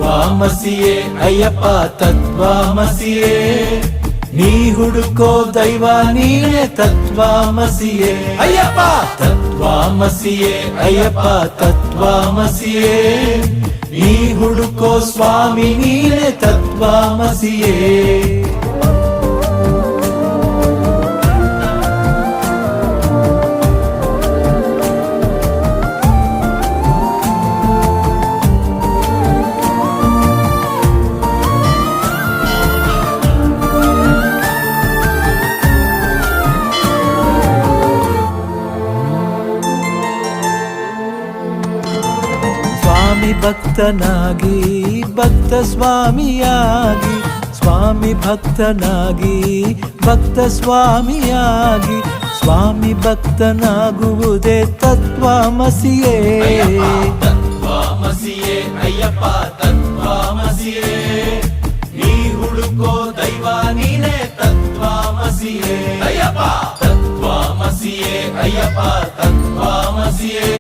ತತ್ವಾಮಸಿಯೇ ಅಯ್ಯಪ್ಪ ತತ್ವಾಮಸಿಯೇ, ನೀ ಹುಡುಕೋ ದೈವ ನೀನೇ ತತ್ವಾಮಸಿಯೇ ಅಯ್ಯಪ್ಪ ತತ್ವಾಮಸಿಯೇ ಅಯ್ಯಪ್ಪ ತತ್ವಾಮಸಿಯೇ, ನೀ ಹುಡುಕೋ ಸ್ವಾಮಿ ನೀನೇ ತತ್ವಾಮಸಿಯೇ. ಸ್ವಾಮಿ ಭಕ್ತನಾಗಿ ಭಕ್ತ ಸ್ವಾಮಿಯಾಗಿ, ಸ್ವಾಮಿ ಭಕ್ತನಾಗಿ ಭಕ್ತ ಸ್ವಾಮಿಯಾಗಿ, ಸ್ವಾಮಿ ಭಕ್ತನಾಗುವುದೇ ತತ್ವಾಮಸಿಯೇ. ತತ್ವಾಮಸಿಯೇ ಅಯ್ಯಪ್ಪ ತತ್ವಾಮಸಿಯೇ, ನೀ ಹುಡುಕೋ ದೈವ ನೀನೇ ತತ್ವಾಮಸಿಯೇ ಅಯ್ಯಪ್ಪ ತತ್ವಾಮಸಿಯೇ ಅಯ್ಯಪ್ಪ ತತ್ವಾಮಸಿಯೇ.